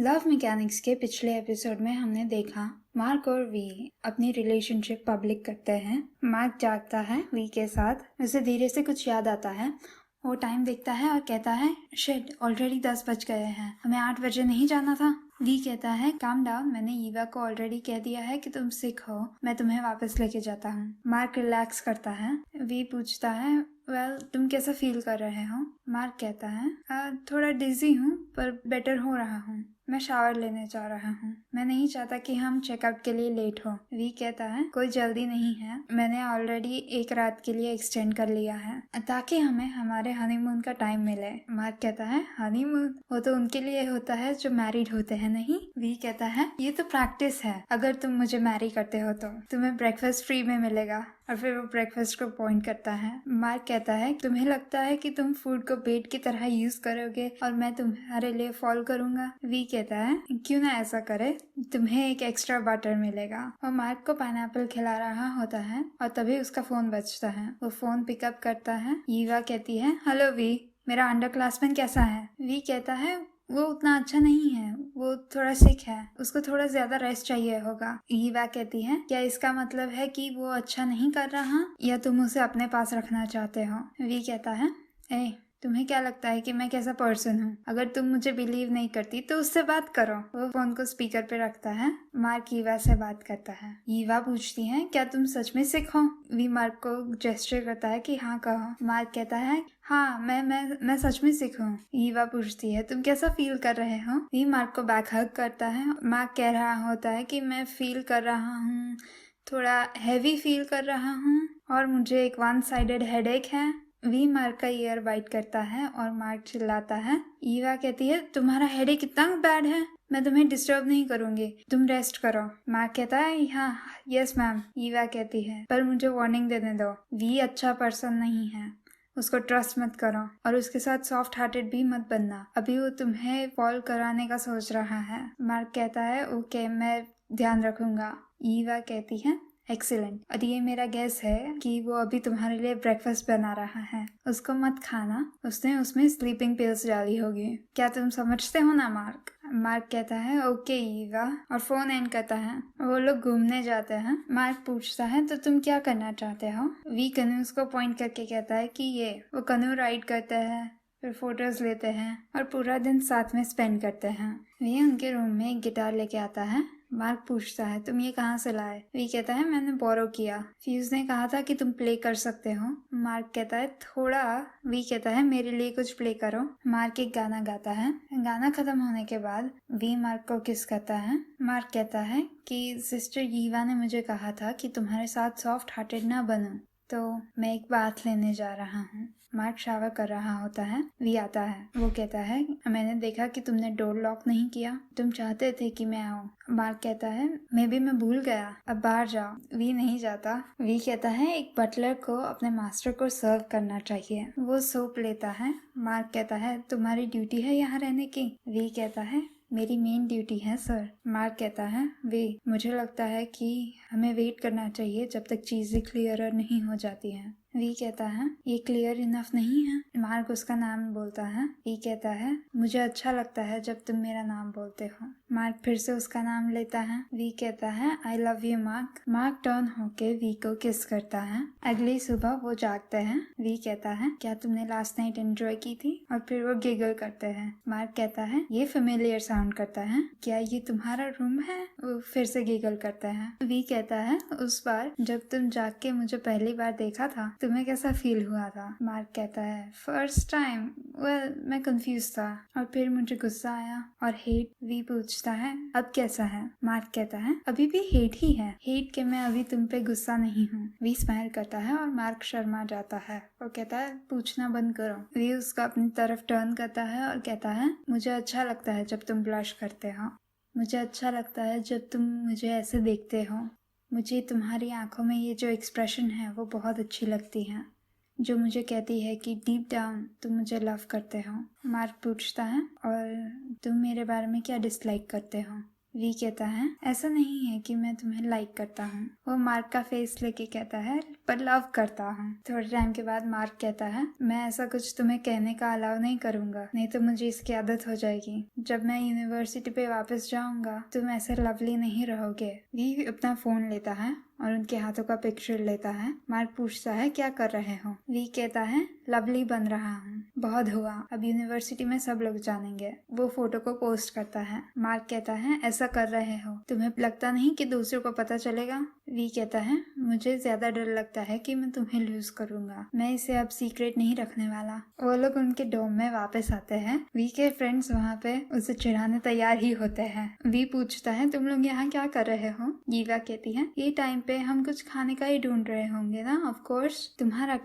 Love mechanics के पिछले episode में हमने देखा मार्क और वी अपनी रिलेशनशिप पब्लिक करते हैं। मार्क जागता है वी के साथ, उसे धीरे से कुछ याद आता है। वो टाइम देखता है और कहता है शिट, ऑलरेडी 10 बज गए हैं, हमें 8 बजे नहीं जाना था। वी कहता है काम डाउन, मैंने ईवा को ऑलरेडी कह दिया है कि तुम सिक हो, मैं तुम्हें वापस लेके जाता हूँ। मार्क रिलैक्स करता है। वी पूछता है वेल तुम कैसा फील कर रहे हो? मार्क कहता है थोड़ा डिजी हूँ पर बेटर हो रहा हूँ, मैं शावर लेने जा रहा हूँ, मैं नहीं चाहता कि हम चेकअप के लिए लेट हो। वी कहता है कोई जल्दी नहीं है, मैंने ऑलरेडी एक रात के लिए एक्सटेंड कर लिया है ताकि हमें हमारे हनीमून का टाइम मिले। मार्क कहता है हनीमून वो तो उनके लिए होता है जो मैरिड होते हैं, नहीं? वी कहता है ये तो प्रैक्टिस है, अगर तुम मुझे मैरी करते हो तो तुम्हें ब्रेकफास्ट फ्री में मिलेगा। और फिर वो ब्रेकफास्ट को पॉइंट करता है। मार्क कहता है तुम्हें लगता है कि तुम फूड को बेट की तरह यूज करोगे और मैं तुम्हारे लिए फॉल करूंगा? वी कहता है क्यों ना ऐसा करे, तुम्हें एक एक्स्ट्रा बटर मिलेगा। और मार्क को पाइनएप्पल खिला रहा होता है और तभी उसका फोन बजता है। वो फोन पिकअप करता है। ईवा कहती है हेलो वी, मेरा अंडर क्लासमैन कैसा है? वी कहता है वो उतना अच्छा नहीं है, वो थोड़ा सिक है, उसको थोड़ा ज्यादा रेस्ट चाहिए होगा। ईवा कहती है क्या इसका मतलब है कि वो अच्छा नहीं कर रहा या तुम उसे अपने पास रखना चाहते हो? वी कहता है ए तुम्हें क्या लगता है कि मैं कैसा पर्सन हूँ? अगर तुम मुझे बिलीव नहीं करती तो उससे बात करो। वो फोन को स्पीकर पे रखता है। मार्क ईवा से बात करता है। ईवा पूछती है क्या तुम सच में सिक हो? वी मार्क को जेस्चर करता है कि हाँ कहो। मार्क कहता है हाँ मैं सच में सिक हूँ। ईवा पूछती है तुम कैसा फील कर रहे हो? वी मार्क को बैक हग करता है। मार्क कह रहा होता है कि मैं फील कर रहा हूँ, थोड़ा हैवी फील कर रहा हूँ और मुझे एक वन साइडेड हेडेक है। वी मार्क का ईयर बाइट करता है और मार्क चिल्लाता है। ईवा कहती है तुम्हारा हेडेक कितना बैड है, मैं तुम्हें डिस्टर्ब नहीं करूंगी, तुम रेस्ट करो। मार्क कहता है हाँ यस मैम। ईवा कहती है पर मुझे वार्निंग देने दो, वी अच्छा पर्सन नहीं है, उसको ट्रस्ट मत करो और उसके साथ सॉफ्ट हार्टेड भी मत बनना, अभी वो तुम्हें फॉल कराने का सोच रहा है। मार्क कहता है ओके मैं ध्यान रखूंगा। ईवा कहती है एक्सीलेंट, और ये मेरा गेस है कि वो अभी तुम्हारे लिए ब्रेकफास्ट बना रहा है, उसको मत खाना, उसने उसमें स्लीपिंग पिल्स डाली होगी। क्या तुम समझते हो ना मार्क? मार्क कहता है ओके ईवा और फोन एंड करता है। वो लोग घूमने जाते हैं। मार्क पूछता है तो तुम क्या करना चाहते हो? वी कनूज को पॉइंट करके कहता है कि ये वो कनू राइड करते हैं, फिर फोटोज लेते हैं और पूरा दिन साथ में स्पेंड करते हैं। वे उनके रूम में एक गिटार लेके आता है। मार्क पूछता है तुम ये कहाँ से लाए? वी कहता है मैंने बोरो किया, फ्यूज ने कहा था कि तुम प्ले कर सकते हो। मार्क कहता है थोड़ा। वी कहता है मेरे लिए कुछ प्ले करो। मार्क एक गाना गाता है। गाना खत्म होने के बाद वी मार्क को किस करता है। मार्क कहता है कि सिस्टर ईवा ने मुझे कहा था कि तुम्हारे साथ सॉफ्ट हार्टेड ना बनूं, तो मैं एक बात लेने जा रहा हूँ। मार्क शावर कर रहा होता है। वी आता है। वो कहता है मैंने देखा कि तुमने डोर लॉक नहीं किया, तुम चाहते थे कि मैं आऊँ। मार्क कहता है मे बी मैं भूल गया, अब बाहर जाओ। वी नहीं जाता। वी कहता है एक बटलर को अपने मास्टर को सर्व करना चाहिए। वो सोप लेता है। मार्क कहता है तुम्हारी ड्यूटी है यहाँ रहने की? वी कहता है मेरी मेन ड्यूटी है सर। मार्क कहता है वे मुझे लगता है कि हमें वेट करना चाहिए जब तक चीजें क्लियर नहीं हो जाती हैं। वी कहता है ये क्लियर इनफ नहीं है। मार्क उसका नाम बोलता है। वी कहता है मुझे अच्छा लगता है जब तुम मेरा नाम बोलते हो। मार्क फिर से उसका नाम लेता है। वी कहता है I love you mark. Mark turn होके वी को किस करता है। अगली सुबह वो जागते हैं। वी कहता है क्या तुमने लास्ट नाइट एंजॉय की थी? और फिर वो गिगल करते हैं। मार्क कहता है ये फेमिलियर साउंड करता है, क्या ये तुम्हारा रूम है? वो फिर से गिगल करता है। वी कहता है उस बार जब तुम जाग के मुझे पहली बार देखा था तुम्हें कैसा फील हुआ था? मार्क कहता है फर्स्ट टाइम वेल मैं कंफ्यूज था और फिर मुझे गुस्सा आया और हेट। वी पूछता है अब कैसा है? मार्क कहता है अभी भी हेट ही है, हेट के मैं अभी तुम पे गुस्सा नहीं हूँ। वी स्माइल करता है और मार्क शर्मा जाता है। वो कहता है पूछना बंद करो। वी उसका अपनी तरफ टर्न करता है और कहता है मुझे अच्छा लगता है जब तुम ब्लश करते हो, मुझे अच्छा लगता है जब तुम मुझे ऐसे देखते हो, मुझे तुम्हारी आंखों में ये जो एक्सप्रेशन है वो बहुत अच्छी लगती है, जो मुझे कहती है कि डीप डाउन तुम मुझे लव करते हो। मार्क पूछता है और तुम मेरे बारे में क्या डिसलाइक करते हो? वी कहता है ऐसा नहीं है कि मैं तुम्हें लाइक करता हूँ। वो मार्क का फेस लेके कहता है पर लव करता हूँ। थोड़े टाइम के बाद मार्क कहता है मैं ऐसा कुछ तुम्हें कहने का अलाउ नहीं करूंगा, नहीं तो मुझे इसकी आदत हो जाएगी। जब मैं यूनिवर्सिटी पे वापस जाऊंगा तुम ऐसे लवली नहीं रहोगे। वी अपना फोन लेता है और उनके हाथों का पिक्चर लेता है। मार्क पूछता है क्या कर रहे हो। वी कहता है लवली बन रहा हूँ, बहुत हुआ, अब यूनिवर्सिटी में सब लोग जानेंगे। वो फोटो को पोस्ट करता है। मार्क कहता है ऐसा कर रहे हो, तुम्हें लगता नहीं कि दूसरों को पता चलेगा। वी कहता है मुझे ज्यादा डर लगता है कि मैं तुम्हें लूज करूंगा, मैं इसे अब सीक्रेट नहीं रखने वाला। वो लोग उनके डोम में वापस आते हैं। वी के फ्रेंड्स वहाँ पे उसे चिढ़ाने तैयार ही होते हैं। वी पूछता है तुम लोग यहाँ क्या कर रहे हो। गीवा कहती है ये टाइम पे हम कुछ खाने का ही ढूंढ रहे होंगे ना। ऑफ कोर्स, तुम्हारा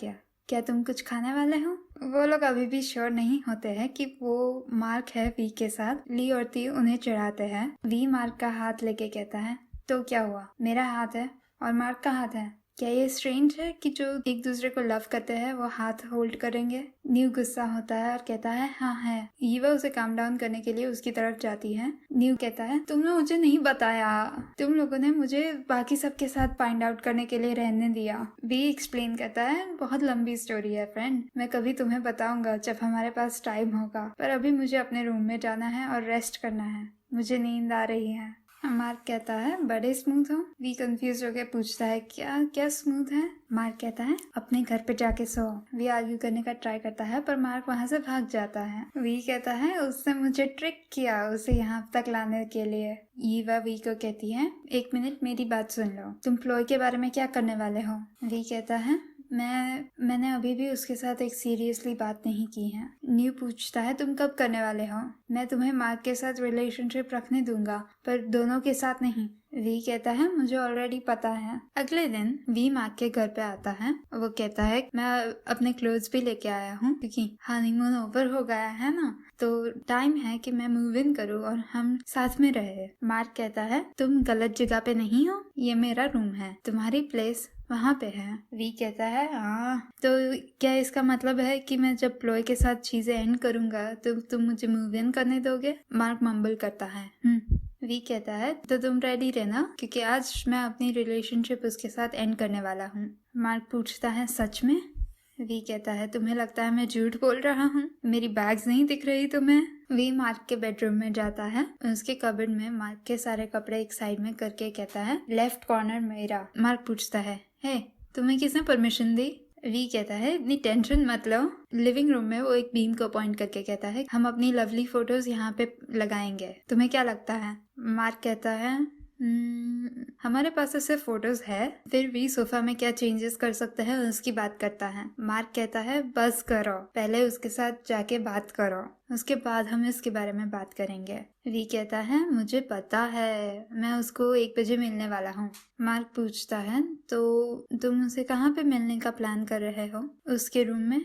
क्या तुम कुछ खाने वाले हो। वो लोग अभी भी श्योर नहीं होते हैं कि वो मार्क है वी के साथ। ली और ती उन्हें चिढ़ाते हैं। वी मार्क का हाथ लेके कहता है तो क्या हुआ, मेरा हाथ है और मार्क का हाथ है, क्या ये स्ट्रेंज है कि जो एक दूसरे को लव करते हैं वो हाथ होल्ड करेंगे। न्यू गुस्सा होता है और कहता है हाँ है। ईवा उसे काम डाउन करने के लिए उसकी तरफ जाती है। न्यू कहता है तुमने मुझे नहीं बताया, तुम लोगों ने मुझे बाकी सबके साथ फाइंड आउट करने के लिए रहने दिया। वी एक्सप्लेन करता है बहुत लंबी स्टोरी है फ्रेंड, मैं कभी तुम्हें बताऊंगा जब हमारे पास टाइम होगा, पर अभी मुझे अपने रूम में जाना है और रेस्ट करना है, मुझे नींद आ रही है। मार्क कहता है बड़े स्मूथ हो। वी कंफ्यूज होकर पूछता है क्या क्या स्मूथ है। मार्क कहता है अपने घर पे जाके सो। वी आर्ग्यू करने का ट्राई करता है पर मार्क वहाँ से भाग जाता है। वी कहता है उसने मुझे ट्रिक किया उसे यहाँ तक लाने के लिए। ईवा वी को कहती है एक मिनट मेरी बात सुन लो, तुम फ्लोय के बारे में क्या करने वाले हो। वी कहता है मैंने अभी भी उसके साथ एक सीरियसली बात नहीं की है। न्यू पूछता है तुम कब करने वाले हो। मैं तुम्हें मार्क के साथ रिलेशनशिप रखने दूंगा पर दोनों के साथ नहीं। वी कहता है मुझे ऑलरेडी पता है। अगले दिन वी मार्क के घर पे आता है। वो कहता है मैं अपने क्लोथ्स भी लेके आया हूँ क्योंकि हनीमून ओवर हो गया है ना, तो टाइम है कि मैं मूव इन करूँ और हम साथ में रहे। मार्क कहता है तुम गलत जगह पे नहीं हो, ये मेरा रूम है, तुम्हारी प्लेस वहाँ पे है। वी कहता है हाँ, तो क्या इसका मतलब है कि मैं जब प्लॉय के साथ चीजें एंड करूंगा तो तुम मुझे मूव इन करने दोगे। मार्क मम्बल करता है वी कहता है तो तुम रेडी रहना क्योंकि आज मैं अपनी रिलेशनशिप उसके साथ एंड करने वाला हूँ। मार्क पूछता है सच में। वी कहता है तुम्हें लगता है मैं झूठ बोल रहा हूँ, मेरी बैग्स नहीं दिख रही तुम्हें। वी मार्क के बेडरूम में जाता है। उसके कबर्ड में मार्क के सारे कपड़े एक साइड में करके कहता है लेफ्ट कॉर्नर मेरा। मार्क पूछता है हे तुम्हें किसने परमिशन दी। वी कहता है इतनी टेंशन मत लो। लिविंग रूम में वो एक बीम को पॉइंट करके कहता है हम अपनी लवली फोटोज यहाँ पे लगाएंगे, तुम्हें क्या लगता है। मार्क कहता है हमारे पास तो सिर्फ फोटोज है, फिर भी सोफा में क्या चेंजेस कर सकते हैं उसकी बात करता है। मार्क कहता है बस करो, पहले उसके साथ जाके बात करो, उसके बाद हम इसके बारे में बात करेंगे। वी कहता है मुझे पता है, मैं उसको 1 बजे मिलने वाला हूँ। मार्क पूछता है तो तुम उसे कहाँ पे मिलने का प्लान कर रहे हो, उसके रूम में।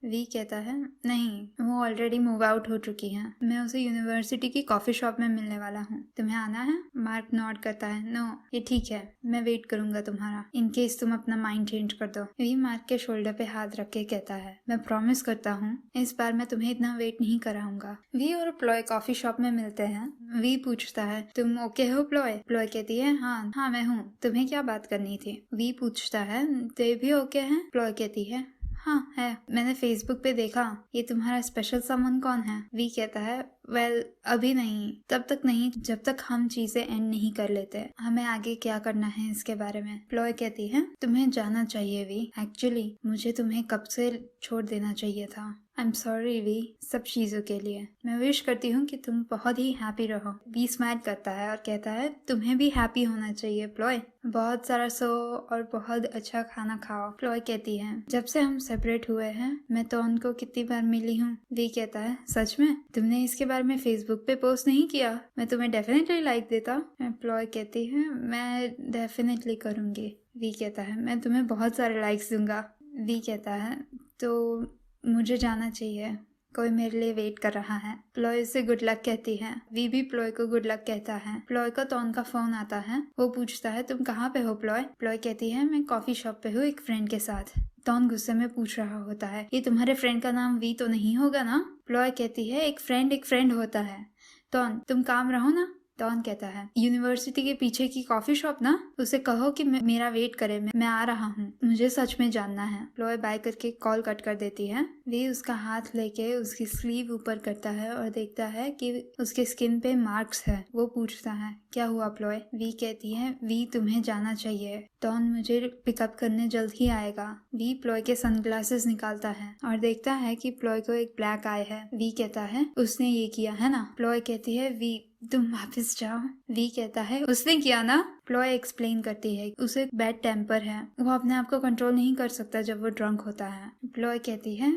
वी कहता है नहीं, वो ऑलरेडी मूव आउट हो चुकी है, मैं उसे यूनिवर्सिटी की कॉफी शॉप में मिलने वाला हूँ, तुम्हें आना है। मार्क नॉट करता है नो ये ठीक है, मैं वेट करूंगा तुम्हारा, इन केस तुम अपना माइंड चेंज कर दो। वी मार्क के शोल्डर पे हाथ रख के कहता है मैं प्रॉमिस करता हूँ इस बार मैं तुम्हें इतना वेट नहीं कराऊंगा। वी और प्लॉय कॉफी शॉप में मिलते हैं। वी पूछता है तुम ओके हो प्लॉय। प्लॉय कहती है हाँ मैं हूँ, तुम्हें क्या बात करनी थी। वी पूछता है ते भी ओके है। प्लॉय कहती है हाँ है, मैंने फेसबुक पे देखा, ये तुम्हारा स्पेशल समन कौन है। वी कहता है वेल अभी नहीं, तब तक नहीं जब तक हम चीजें एंड नहीं कर लेते, हमें आगे क्या करना है इसके बारे में। प्लॉय कहती है तुम्हें जाना चाहिए वी, एक्चुअली मुझे तुम्हें कब से छोड़ देना चाहिए था। आई एम सॉरी वी सब चीजों के लिए, मैं विश करती हूँ कि तुम बहुत ही हैप्पी रहो। वी स्माइल करता है और कहता है तुम्हें भी हैप्पी होना चाहिए प्लॉय, बहुत सारा सो और बहुत अच्छा खाना खाओ। प्लॉय कहती है जब से हम सेपरेट हुए हैं मैं तो उनको कितनी बार मिली हूँ। वी कहता है सच में, तुमने इसके बारे में फेसबुक पे पोस्ट नहीं किया, मैं तुम्हें डेफिनेटली लाइक देता। प्लॉय कहती है मैं डेफिनेटली करूँगी। वी कहता है मैं तुम्हें बहुत सारे लाइक्स दूंगा। वी कहता है तो मुझे जाना चाहिए, कोई मेरे लिए वेट कर रहा है। प्लॉय से गुड लक कहती है। वी भी प्लॉय को गुड लक कहता है। प्लॉय का टॉन का फोन आता है। वो पूछता है तुम कहाँ पे हो प्लॉय। प्लॉय कहती है मैं कॉफी शॉप पे हूँ एक फ्रेंड के साथ। टॉन गुस्से में पूछ रहा होता है ये तुम्हारे फ्रेंड का नाम वी तो नहीं होगा ना। प्लॉय कहती है एक फ्रेंड होता है। टॉन तुम काम रहो ना, टॉन कहता है यूनिवर्सिटी के पीछे की कॉफी शॉप ना, उसे कहो कि मेरा वेट करे, मैं आ रहा हूँ, मुझे सच में जानना है। प्लॉय बाय करके कॉल कट कर देती है। वी उसका हाथ लेके उसकी स्लीव ऊपर करता है और देखता है कि उसके स्किन पे मार्क्स है। वो पूछता है क्या हुआ प्लॉय? वी कहती है वी तुम्हें जाना चाहिए, टॉन मुझे पिकअप करने जल्द ही आएगा। वी प्लॉय के सनग्लासेस निकालता है और देखता है कि प्लॉय को एक ब्लैक आई है। वी कहता है उसने ये किया है ना? प्लॉय कहती है वी तुम वापस जाओ। वी कहता है उसने किया ना? प्लॉय एक्सप्लेन करती है उसे बैड टेम्पर है, वो अपने आप को कंट्रोल नहीं कर सकता जब वो ड्रंक होता है। प्लॉय कहती है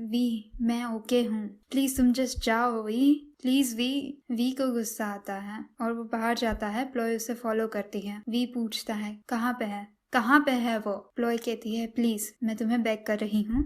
वी मैं ओके हूँ, प्लीज तुम जस्ट जाओ वी, प्लीज वी। वी को गुस्सा आता है और वो बाहर जाता है। प्लॉय उसे फॉलो करती है। वी पूछता है कहाँ पे है वो? प्लॉय कहती है प्लीज मैं तुम्हें बेग कर रही हूँ,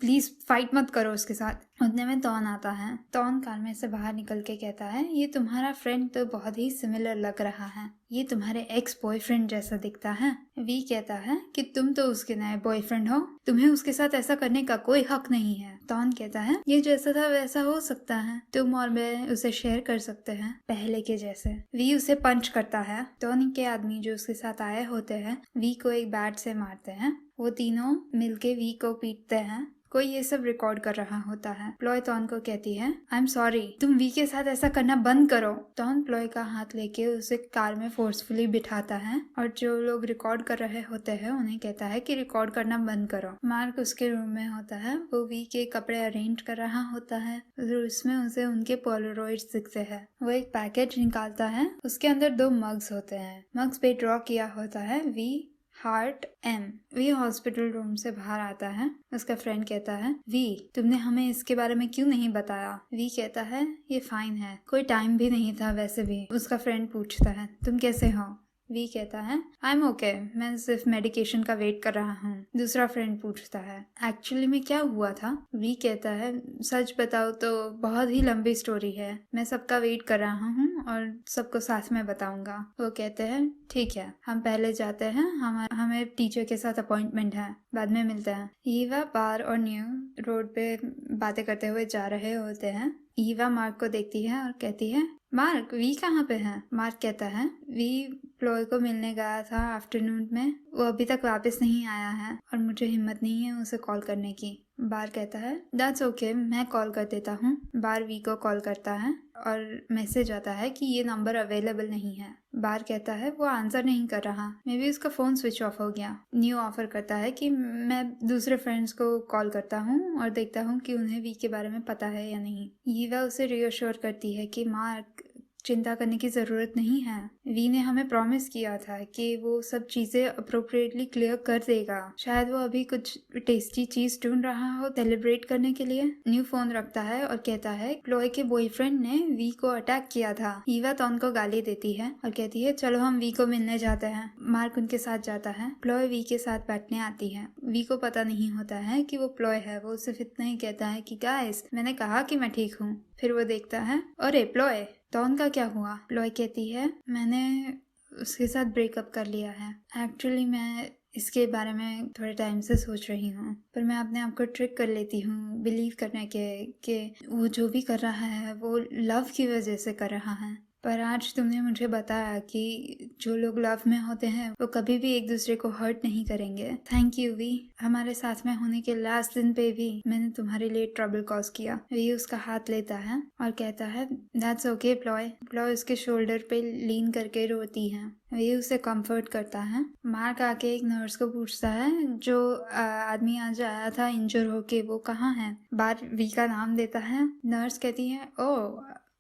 प्लीज फाइट मत करो उसके साथ। उतने में टॉन आता है। टॉन कार में से बाहर निकल के कहता है ये तुम्हारा फ्रेंड तो बहुत ही सिमिलर लग रहा है, ये तुम्हारे एक्स बॉयफ्रेंड जैसा दिखता है। वी कहता है कि तुम तो उसके नए बॉयफ्रेंड हो, तुम्हें उसके साथ ऐसा करने का कोई हक नहीं है। टॉन कहता है ये जैसा था वैसा हो सकता है, तुम और मैं उसे शेयर कर सकते हैं पहले के जैसे। वी उसे पंच करता है। टॉन के आदमी जो उसके साथ आए होते हैं वी को एक बैट से मारते हैं। वो तीनों मिलके वी को पीटते हैं। कोई ये सब रिकॉर्ड कर रहा होता है। प्लॉय टॉन को कहती है आई एम सॉरी, तुम वी के साथ ऐसा करना बंद करो। टॉन प्लॉय का हाथ लेके उसे कार में फोर्सफुली बिठाता है और जो लोग रिकॉर्ड कर रहे होते हैं उन्हें कहता है कि रिकॉर्ड करना बंद करो। मार्क उसके रूम में होता है, वो वी के कपड़े अरेंज कर रहा होता है और उसमें उसे उनके पोलरॉइड्स दिखते हैं। वो एक पैकेज निकालता है, उसके अंदर 2 मग्स होते हैं। मग्स पे ड्रॉ किया होता है वी हार्ट एम। वी हॉस्पिटल रूम से बाहर आता है। उसका फ्रेंड कहता है वी तुमने हमें इसके बारे में क्यों नहीं बताया? वी कहता है ये फाइन है, कोई टाइम भी नहीं था वैसे भी। उसका फ्रेंड पूछता है तुम कैसे हो? वी कहता है आई एम ओके, मैं सिर्फ मेडिकेशन का वेट कर रहा हूँ। दूसरा फ्रेंड पूछता है एक्चुअली में क्या हुआ था? वी कहता है सच बताओ तो बहुत ही लंबी स्टोरी है, मैं सबका वेट कर रहा हूँ और सबको साथ में बताऊंगा। वो कहते हैं ठीक है, हम पहले जाते हैं, हमें टीचर के साथ अपॉइंटमेंट है, बाद में मिलते हैं। ईवा बार और न्यू रोड पे बातें करते हुए जा रहे होते हैं। ईवा मार्क को देखती है और कहती है मार्क वी कहाँ पे है? मार्क कहता है वी प्लॉय को मिलने गया था आफ्टरनून में, वो अभी तक वापस नहीं आया है और मुझे हिम्मत नहीं है उसे कॉल करने की। बार कहता है दैट्स ओके, मैं कॉल कर देता हूँ। बार वी को कॉल करता है और मैसेज आता है कि ये नंबर अवेलेबल नहीं है। बार कहता है वो आंसर नहीं कर रहा, मे बी उसका फोन स्विच ऑफ हो गया। न्यू ऑफर करता है कि मैं दूसरे फ्रेंड्स को कॉल करता हूँ और देखता हूँ कि उन्हें वी के बारे में पता है या नहीं। यीवा उसे रियश्योर करती है कि मार्क चिंता करने की जरूरत नहीं है, वी ने हमें प्रॉमिस किया था कि वो सब चीजें अप्रोप्रिएटली क्लियर कर देगा। शायद वो अभी कुछ टेस्टी चीज ढूंढ रहा हो सेलिब्रेट करने के लिए। न्यू फोन रखता है और कहता है प्लॉय के बॉयफ्रेंड ने वी को अटैक किया था। ईवा टॉन को गाली देती है और कहती है चलो हम वी को मिलने जाते हैं। मार्क उनके साथ जाता है। प्लॉय वी के साथ बैठने आती है। वी को पता नहीं होता है कि वो प्लॉय है, वो सिर्फ इतना ही कहता है कि गाइस मैंने कहा कि मैं ठीक हूँ। फिर वो देखता है अरे प्लॉय, टॉन का क्या हुआ? प्लॉय कहती है मैंने उसके साथ ब्रेकअप कर लिया है। एक्चुअली मैं इसके बारे में थोड़े टाइम से सोच रही हूँ, पर मैं अपने आप को ट्रिक कर लेती हूँ बिलीव करने के कि वो जो भी कर रहा है वो लव की वजह से कर रहा है। पर आज तुमने मुझे बताया कि जो लोग लव में होते हैं वो कभी भी एक दूसरे को हर्ट नहीं करेंगे। थैंक यू वी, हमारे साथ में होने के लास्ट दिन पे भी मैंने तुम्हारे लिए ट्रबल कॉज किया। वी उसका हाथ लेता है और कहता है दैट्स ओके प्लॉय। प्लॉय उसके शोल्डर पे लीन करके रोती है। वी उसे कंफर्ट करता है। मार्क आके एक नर्स को पूछता है जो आदमी आज आया था इंजर होके वो कहाँ है? बार वी का नाम देता है। नर्स कहती है ओ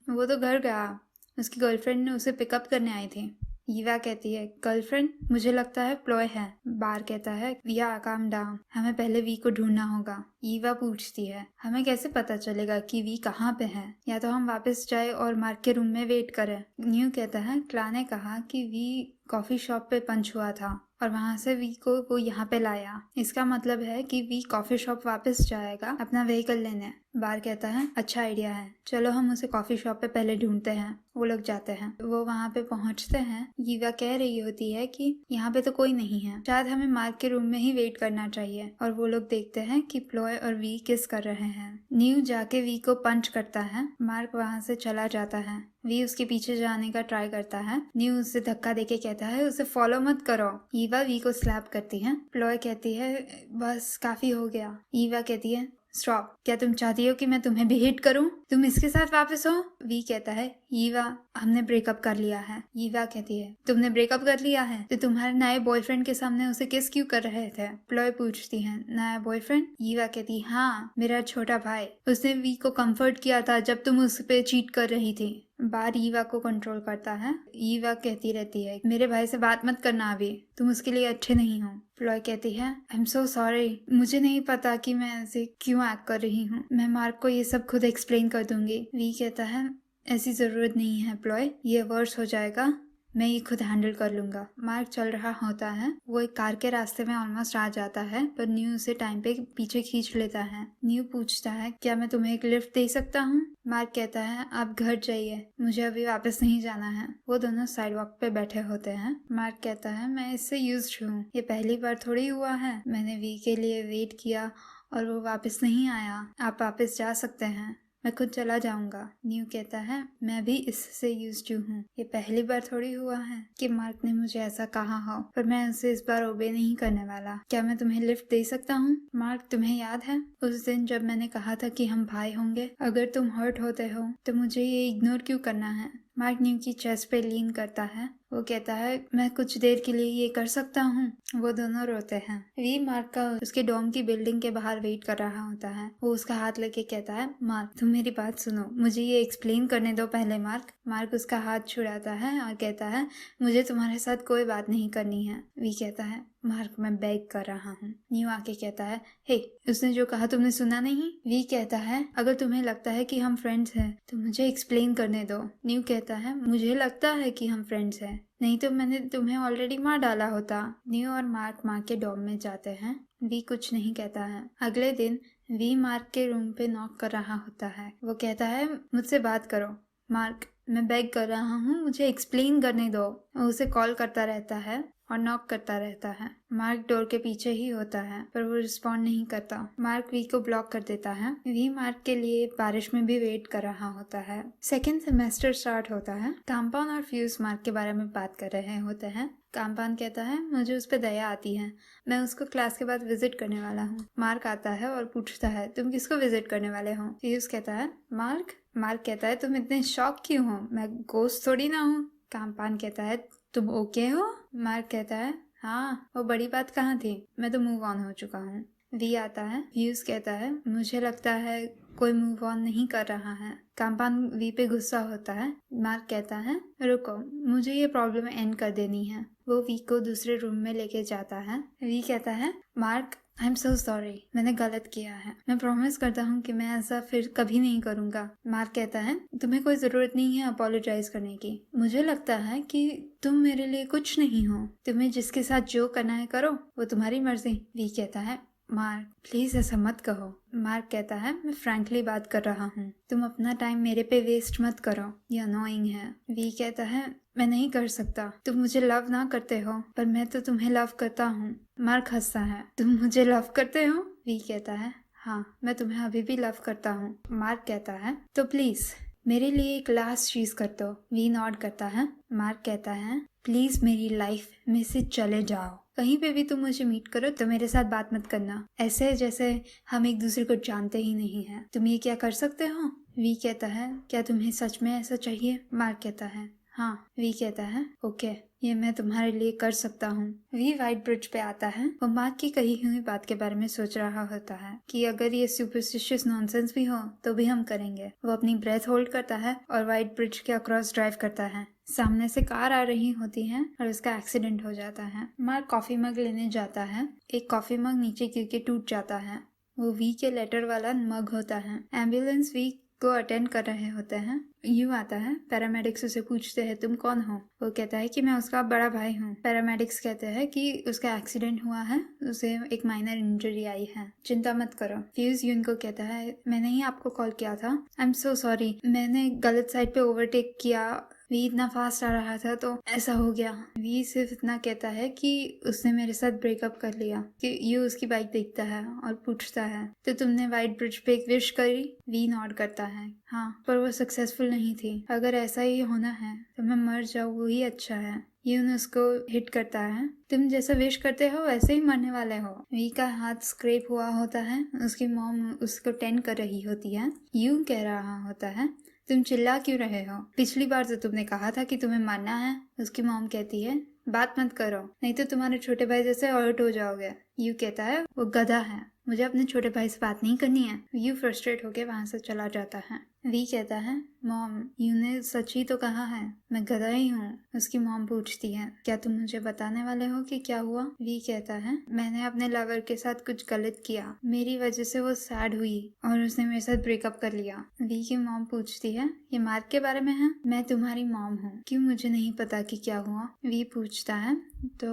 वो तो घर गया, उसकी गर्लफ्रेंड ने उसे पिकअप करने आई थी। ईवा कहती है गर्लफ्रेंड, मुझे लगता है प्लॉय है। बार कहता है विया काम डाउन, हमें पहले वी को ढूंढना होगा। ईवा पूछती है हमें कैसे पता चलेगा कि वी कहाँ पे है? या तो हम वापस जाए और मार्क के रूम में वेट करें। न्यू कहता है क्ला ने कहा कि वी कॉफी शॉप पे पंच हुआ था और वहाँ से वी को वो यहाँ पे लाया। इसका मतलब है कि वी कॉफी शॉप वापस जाएगा अपना व्हीकल लेने। बार कहता है अच्छा आइडिया है, चलो हम उसे कॉफी शॉप पे पहले ढूंढते हैं। वो लोग जाते हैं। वो वहाँ पे पहुँचते हैं। यीवा कह रही होती है कि यहाँ पे तो कोई नहीं है, शायद हमें मार्क के रूम में ही वेट करना चाहिए। और वो लोग देखते हैं कि प्लॉय और वी किस कर रहे हैं। न्यू जाके वी को पंच करता है। मार्क वहाँ से चला जाता है। वी उसके पीछे जाने का ट्राई करता है। न्यू उसे धक्का देके कहता है उसे फॉलो मत करो। ईवा वी को स्लैप करती है। प्लॉय कहती है बस काफी हो गया। ईवा कहती है स्टॉप, क्या तुम चाहती हो कि मैं तुम्हें भी हिट करूं? तुम इसके साथ वापस हो? वी कहता है ईवा हमने ब्रेकअप कर लिया है। ईवा कहती है तुमने ब्रेकअप कर लिया है तो तुम्हारे नए बॉयफ्रेंड के सामने उसे किस क्यों कर रहे थे? प्लॉय पूछती है नया बॉयफ्रेंड? ईवा कहती हाँ, मेरा छोटा भाई। उसने वी को कंफर्ट किया था जब तुम उस पे चीट कर रही थी। बार ईवा को कंट्रोल करता है। ईवा कहती रहती है मेरे भाई से बात मत करना अभी, तुम उसके लिए अच्छे नहीं हो। प्लॉय कहती है आई एम सो सॉरी, मुझे नहीं पता कि मैं ऐसे क्यों एक्ट कर रही हूँ, मैं मार्क को ये सब खुद एक्सप्लेन कर दूंगी। वी कहता है ऐसी जरूरत नहीं है प्लॉय, ये वर्स हो जाएगा, मैं ये खुद हैंडल कर लूंगा। मार्क चल रहा होता है। वो एक कार के रास्ते में ऑलमोस्ट आ जाता है पर न्यू उसे टाइम पे पीछे खींच लेता है। न्यू पूछता है क्या मैं तुम्हें एक लिफ्ट दे सकता हूँ? मार्क कहता है आप घर जाइए, मुझे अभी वापस नहीं जाना है। वो दोनों साइडवॉक पे बैठे होते हैं। मार्क कहता है मैं इससे यूज्ड हूँ, ये पहली बार थोड़ी हुआ है, मैंने वी के लिए वेट किया और वो वापस नहीं आया, आप वापस जा सकते हैं, मैं खुद चला जाऊंगा। न्यू कहता है मैं भी इससे यूज्ड हूँ, ये पहली बार थोड़ी हुआ है कि मार्क ने मुझे ऐसा कहा हो, पर मैं उसे इस बार ओबे नहीं करने वाला। क्या मैं तुम्हें लिफ्ट दे सकता हूँ? मार्क तुम्हें याद है उस दिन जब मैंने कहा था कि हम भाई होंगे? अगर तुम हर्ट होते हो तो मुझे ये इग्नोर क्यों करना है? मार्क न्यू की चेस्ट पे लीन करता है। वो कहता है मैं कुछ देर के लिए ये कर सकता हूँ। वो दोनों रोते हैं। वी मार्क का उसके डॉम की बिल्डिंग के बाहर वेट कर रहा होता है। वो उसका हाथ लेके कहता है मार्क तुम मेरी बात सुनो, मुझे ये एक्सप्लेन करने दो पहले। मार्क उसका हाथ छुड़ाता है और कहता है मुझे तुम्हारे साथ कोई बात नहीं करनी है। वी कहता है मार्क मैं बेग कर रहा हूँ। न्यू आके कहता है हे उसने जो कहा तुमने सुना नहीं? वी कहता है अगर तुम्हें लगता है कि हम फ्रेंड्स हैं तो मुझे एक्सप्लेन करने दो। न्यू कहता है मुझे लगता है कि हम फ्रेंड्स हैं, नहीं तो मैंने तुम्हें ऑलरेडी मार डाला होता। न्यू और मार्क माँ के डॉम में जाते हैं। वी कुछ नहीं कहता है। अगले दिन वी मार्क के रूम पे नॉक कर रहा होता है। वो कहता है मुझसे बात करो। मार्क मैं बेग कर रहा हूँ, मुझे एक्सप्लेन करने दो। वो उसे कॉल करता रहता है और नॉक करता रहता है। मार्क डोर के पीछे ही होता है पर वो रिस्पॉन्ड नहीं करता। मार्क वी को ब्लॉक कर देता है। वी मार्क के लिए बारिश में भी वेट कर रहा होता है। सेकेंड सेमेस्टर स्टार्ट होता है। काम्पाउन और फ्यूज मार्क के बारे में बात कर रहे होते हैं। काम्पाउन कहता है मुझे उस पर दया आती है, मैं उसको क्लास के बाद विजिट करने वाला हूँ। मार्क आता है और पूछता है तुम किसको विजिट करने वाले हो? फ्यूज कहता है मार्क कहता है तुम इतने शॉक क्यों हो, मैं गोस्ट थोड़ी ना हूँ। काम्पाउन कहता है तुम ओके हो? मार्क कहता है हाँ, वो बड़ी बात कहाँ थी, मैं तो मूव ऑन हो चुका हूँ। वी आता है। व्यूज कहता है मुझे लगता है कोई मूव ऑन नहीं कर रहा है। काम्पाउन वी पे गुस्सा होता है। मार्क कहता है रुको, मुझे ये प्रॉब्लम एंड कर देनी है। वो वी को दूसरे रूम में लेके जाता है। वी कहता है mark I am so sorry, मैंने गलत किया है, मैं प्रॉमिस करता हूँ कि मैं ऐसा फिर कभी नहीं करूँगा। मार्क कहता है तुम्हें कोई ज़रूरत नहीं है अपोलोजाइज करने की, मुझे लगता है कि तुम मेरे लिए कुछ नहीं हो, तुम्हें जिसके साथ जो करना है करो, वो तुम्हारी मर्जी। वी कहता है मार्क प्लीज ऐसा मत कहो। मार्क कहता है मैं फ्रैंकली बात कर रहा हूँ, तुम अपना टाइम मेरे पे वेस्ट मत करो, ये अनोइंग है। वी कहता है मैं नहीं कर सकता, तुम मुझे लव ना करते हो पर मैं तो तुम्हें लव करता हूँ। मार्क हंसता है तुम मुझे लव करते हो? वी कहता है हाँ, मैं तुम्हें अभी भी लव करता हूँ। मार्क कहता है तो प्लीज मेरे लिए एक लास्ट चीज कर दो। वी नॉड करता है। मार्क कहता है प्लीज मेरी लाइफ में से चले जाओ, कहीं पे भी तुम मुझे मीट करो तो मेरे साथ बात मत करना, ऐसे जैसे हम एक दूसरे को जानते ही नहीं हैं। तुम ये क्या कर सकते हो? वी कहता है क्या तुम्हें सच में ऐसा चाहिए? मार्क कहता है हाँ। वी कहता है ओके, ये मैं तुम्हारे लिए कर सकता हूँ। वी व्हाइट ब्रिज पे आता है। वो मार्क की कही हुई बात के बारे में सोच रहा होता है कि अगर ये सुपरस्टिशियस नॉनसेंस भी हो तो भी हम करेंगे। वो अपनी ब्रेथ होल्ड करता है और व्हाइट ब्रिज के अक्रॉस ड्राइव करता है। सामने से कार आ रही होती है और उसका एक्सीडेंट हो जाता है। मार्क कॉफी मग लेने जाता है। एक कॉफी मग नीचे गिर के टूट जाता है। वो वी के लेटर वाला मग होता है। एम्बुलेंस वी को अटेंड कर रहे होते हैं। यू आता है। पैरामेडिक्स उसे पूछते हैं तुम कौन हो? वो कहता है कि मैं उसका बड़ा भाई हूँ। पैरामेडिक्स कहते हैं कि उसका एक्सीडेंट हुआ है, उसे एक माइनर इंजरी आई है, चिंता मत करो। फ्यूज यून को कहता है मैंने ही आपको कॉल किया था, आई एम सो सॉरी, मैंने गलत साइड पे ओवरटेक किया, वी इतना फास्ट आ रहा था तो ऐसा हो गया। वी सिर्फ इतना कहता है कि उसने मेरे साथ ब्रेकअप कर लिया। कि यू उसकी बाइक देखता है और पूछता है तो तुमने वाइट ब्रिज पे एक विश करी? वी नॉड करता है हाँ, पर वो सक्सेसफुल नहीं थी। अगर ऐसा ही होना है तो मैं मर जाऊँ, वो ही अच्छा है। यून उसको हिट करता है, तुम जैसा विश करते हो वैसे ही मरने वाले हो। वी का हाथ स्क्रैप हुआ होता है, उसकी मॉम उसको टेंड कर रही होती है। यूं कह रहा होता है तुम चिल्ला क्यों रहे हो? पिछली बार तो तुमने कहा था कि तुम्हें मरना है। उसकी मॉम कहती है बात मत करो, नहीं तो तुम्हारे छोटे भाई जैसे हर्ट हो जाओगे। यू कहता है वो गधा है, मुझे अपने छोटे भाई से बात नहीं करनी है। यू फ्रस्ट्रेट होकर वहां से चला जाता है। वी कहता है मॉम, यू ने सच ही तो कहा है, मैं गधा ही हूँ। उसकी मॉम पूछती है क्या तुम मुझे बताने वाले हो कि क्या हुआ? वी कहता है मैंने अपने लवर के साथ कुछ गलत किया, मेरी वजह से वो सैड हुई और उसने मेरे साथ ब्रेकअप कर लिया। वी की मॉम पूछती है ये मार्क के बारे में है? मैं तुम्हारी मॉम हूँ, क्यों मुझे नहीं पता कि क्या हुआ? वी पूछता है तो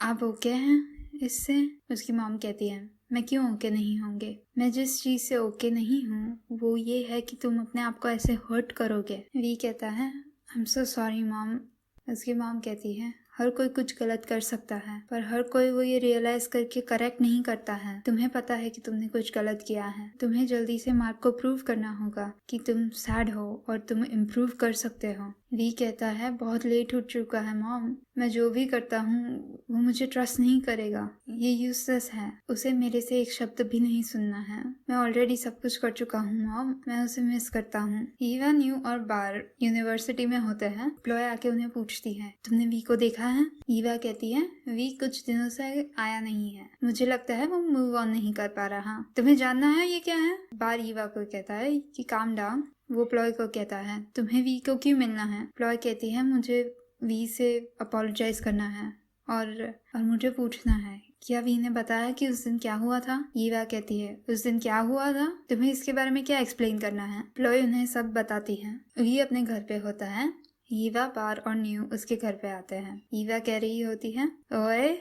आप ओके हैं इससे? उसकी मॉम कहती है मैं क्यों ओके नहीं होंगे, मैं जिस चीज से ओके नहीं हूँ वो ये है कि तुम अपने आप को ऐसे हर्ट करोगे। वी कहता है I am so sorry mom. उसकी मॉम कहती है हर कोई कुछ गलत कर सकता है, पर हर कोई वो ये रियलाइज करके करेक्ट नहीं करता है। तुम्हें पता है कि तुमने कुछ गलत किया है, तुम्हें जल्दी से मार्क को प्रूव करना होगा कि तुम सैड हो और तुम इम्प्रूव कर सकते हो। वी कहता है बहुत लेट हो चुका है मॉम, मैं जो भी करता हूँ वो मुझे ट्रस्ट नहीं करेगा, ये यूजलेस है, उसे मेरे से एक शब्द भी नहीं सुनना है। मैं ऑलरेडी सब कुछ कर चुका हूँ मॉम, मैं उसे मिस करता हूँ। ईवा, न्यू और बार यूनिवर्सिटी में होते हैं। प्लॉय आके उन्हें पूछती है तुमने वी को देखा है? ईवा कहती है वी कुछ दिनों से आया नहीं है, मुझे लगता है वो मूव ऑन नहीं कर पा रहा। तुम्हें जानना है ये क्या है? बार ईवा को कहता है कि काम डाउन। वो प्लॉय को कहता है तुम्हें वी को क्यों मिलना है? प्लॉय कहती है मुझे वी से अपोलोजाइज करना है और मुझे पूछना है क्या वी ने बताया कि उस दिन क्या हुआ था? ईवा कहती है उस दिन क्या हुआ था, तुम्हें इसके बारे में क्या एक्सप्लेन करना है? प्लॉय उन्हें सब बताती है। वी अपने घर पे होता है, ईवा, बार और न्यू उसके घर पे आते हैं। ईवा कह रही होती है ओए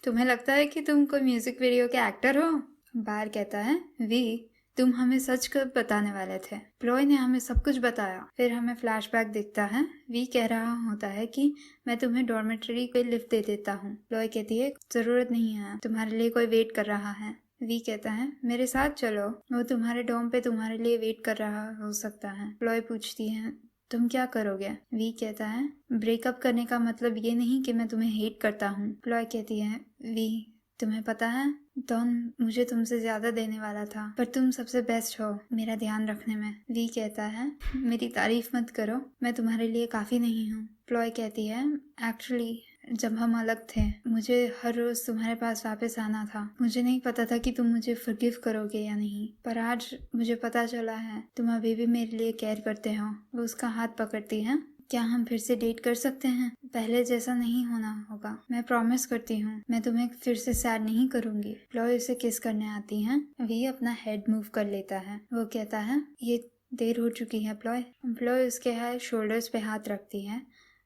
तुम्हें लगता है कि तुम कोई म्यूजिक वीडियो के एक्टर हो? बार कहता है वी तुम हमें सच कर बताने वाले थे, प्लॉय ने हमें सब कुछ बताया। फिर हमें फ्लैशबैक दिखता है, वी कह रहा होता है कि मैं तुम्हें डॉर्मेटरी पे लिफ्ट दे देता हूँ। प्लॉय कहती है जरूरत नहीं है, तुम्हारे लिए कोई वेट कर रहा है। वी कहता है मेरे साथ चलो, वो तुम्हारे डॉर्म पे तुम्हारे लिए वेट कर रहा हो सकता है। प्लॉय पूछती है तुम क्या करोगे? वी कहता है ब्रेकअप करने का मतलब ये नहीं कि मैं तुम्हें हेट करता हूँ। प्लॉय कहती है वी तुम्हें पता है डॉन मुझे तुमसे ज्यादा देने वाला था, पर तुम सबसे बेस्ट हो मेरा ध्यान रखने में। वी कहता है मेरी तारीफ मत करो, मैं तुम्हारे लिए काफी नहीं हूँ। प्लॉय कहती है एक्चुअली जब हम अलग थे मुझे हर रोज तुम्हारे पास वापस आना था, मुझे नहीं पता था कि तुम मुझे फॉरगिव करोगे या नहीं, पर आज मुझे पता चला है तुम अभी भी मेरे लिए केयर करते हो। वो उसका हाथ पकड़ती है क्या हम फिर से डेट कर सकते हैं? पहले जैसा नहीं होना होगा, मैं प्रॉमिस करती हूँ, मैं तुम्हें फिर से सैड नहीं करूंगी। प्लॉय उसे किस करने आती है। वी अपना हेड मूव कर लेता है। वो कहता है ये देर हो चुकी है प्लॉय। प्लॉय उसके शोल्डर्स पे हाथ रखती है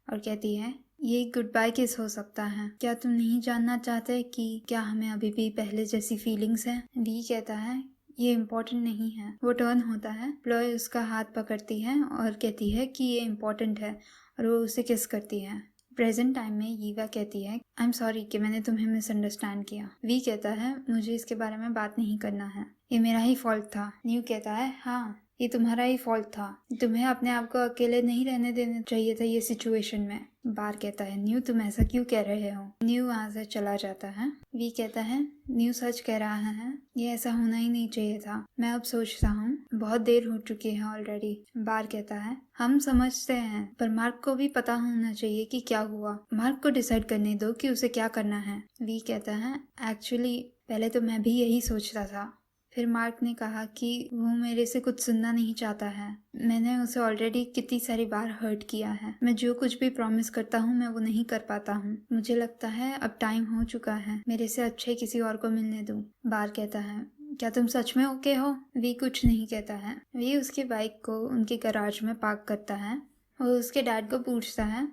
और कहती है ये गुड बाय किस हो सकता है, क्या तुम नहीं जानना चाहते कि क्या हमें अभी भी पहले जैसी फीलिंग्स है? वी कहता है ये इम्पोर्टेंट नहीं है। वो टर्न होता है, प्लॉय उसका हाथ पकड़ती है और कहती है कि ये इम्पोर्टेंट है और वो उसे किस करती है। प्रेजेंट टाइम में ईवा कहती है आई एम सॉरी कि मैंने तुम्हें मिसअंडरस्टैंड किया। वी कहता है मुझे इसके बारे में बात नहीं करना है, ये मेरा ही फॉल्ट था। न्यू कहता है हाँ ये तुम्हारा ही फॉल्ट था, तुम्हें अपने आप को अकेले नहीं रहने देना चाहिए था ये सिचुएशन में। बार कहता है न्यू तुम ऐसा क्यों कह रहे हो? न्यू वहाँ से चला जाता है। वी कहता है न्यू सच कह रहा है, ये ऐसा होना ही नहीं चाहिए था, मैं अब सोचता हूँ बहुत देर हो चुकी है ऑलरेडी। बार कहता है हम समझते हैं, पर मार्क को भी पता होना चाहिए कि क्या हुआ, मार्क को डिसाइड करने दो कि उसे क्या करना है। वी कहता है एक्चुअली पहले तो मैं भी यही सोचता था, फिर मार्क ने कहा कि वो मेरे से कुछ सुनना नहीं चाहता है, मैंने उसे ऑलरेडी कितनी सारी बार हर्ट किया है, मैं जो कुछ भी प्रॉमिस करता हूँ मैं वो नहीं कर पाता हूँ, मुझे लगता है अब टाइम हो चुका है मेरे से अच्छे किसी और को मिलने दूँ। बार कहता है क्या तुम सच में ओके हो? वी कुछ नहीं कहता है। वी उसकी बाइक को उनके गैराज में पार्क करता है और उसके डैड को पूछता है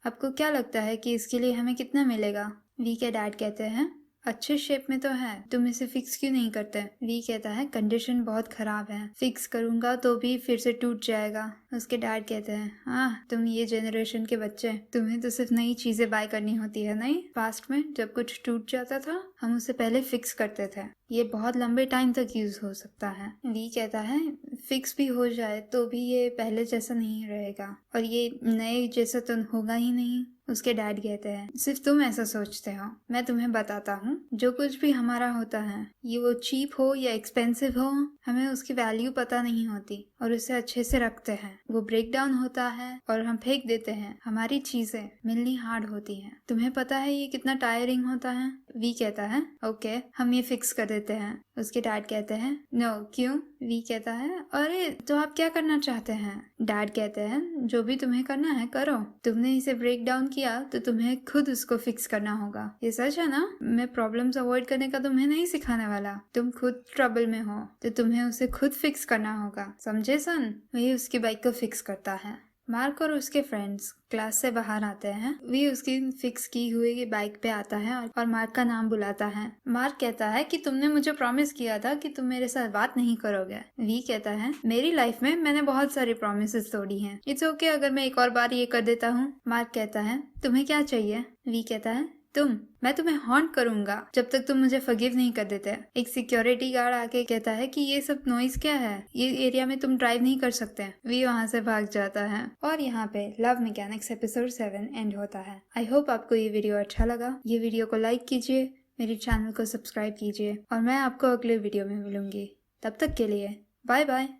आपको क्या लगता है कि इसके लिए हमें कितना मिलेगा? वी के डैड कहते हैं अच्छे शेप में तो है, तुम इसे फिक्स क्यों नहीं करते? वी कहता है कंडीशन बहुत खराब है, फिक्स करूंगा तो भी फिर से टूट जाएगा, उसके डैड कहते हैं, हाँ तुम ये जनरेशन के बच्चे, तुम्हें तो सिर्फ नई चीजें बाय करनी होती है। नहीं, पास्ट में जब कुछ टूट जाता था हम उसे पहले फिक्स करते थे, ये बहुत लंबे टाइम तक यूज हो सकता है। वी कहता है फिक्स भी हो जाए तो भी ये पहले जैसा नहीं रहेगा और ये नए जैसा तो होगा ही नहीं। उसके डैड कहते हैं, सिर्फ तुम ऐसा सोचते हो, मैं तुम्हें बताता हूँ, जो कुछ भी हमारा होता है, ये वो चीप हो या एक्सपेंसिव हो, हमें उसकी वैल्यू पता नहीं होती और उसे अच्छे से रखते हैं। वो ब्रेक डाउन होता है और हम फेंक देते हैं। हमारी चीजें मिलनी हार्ड होती हैं। तुम्हें पता है ये कितना टायरिंग होता है? वी कहता है, ओके हम ये फिक्स कर देते हैं। उसके डैड कहते हैं, नो क्यों? वी कहता है, अरे तो आप क्या करना चाहते हैं? डैड कहते हैं, जो भी तुम्हें करना है करो, तुमने इसे ब्रेक डाउन किया तो तुम्हें खुद उसको फिक्स करना होगा। ये सच है ना? मैं प्रॉब्लम्स अवॉइड करने का तुम्हें नहीं सिखाने वाला। तुम खुद ट्रबल में हो तो तुम्हें उसे खुद फिक्स करना होगा, समझे सन? वही उसकी बाइक को फिक्स करता है। मार्क और उसके फ्रेंड्स क्लास से बाहर आते हैं। वी उसकी फिक्स की हुई बाइक पे आता है और मार्क का नाम बुलाता है। मार्क कहता है कि तुमने मुझे प्रॉमिस किया था कि तुम मेरे साथ बात नहीं करोगे। वी कहता है, मेरी लाइफ में मैंने बहुत सारी प्रॉमिसेस तोड़ी हैं, इट्स ओके अगर मैं एक और बार ये कर देता हूँ। मार्क कहता है, तुम्हें क्या चाहिए? वी कहता है, मैं तुम्हें हॉन्ट करूंगा जब तक तुम मुझे फॉरगिव नहीं कर देते। एक सिक्योरिटी गार्ड आके कहता है कि ये सब नॉइज क्या है, ये एरिया में तुम ड्राइव नहीं कर सकते। वी वहां से भाग जाता है और यहाँ पे लव मैकेनिक्स एपिसोड 7 एंड होता है। आई होप आपको ये वीडियो अच्छा लगा। ये वीडियो को लाइक कीजिए, मेरे चैनल को सब्सक्राइब कीजिए और मैं आपको अगले वीडियो में मिलूंगी। तब तक के लिए बाय बाय।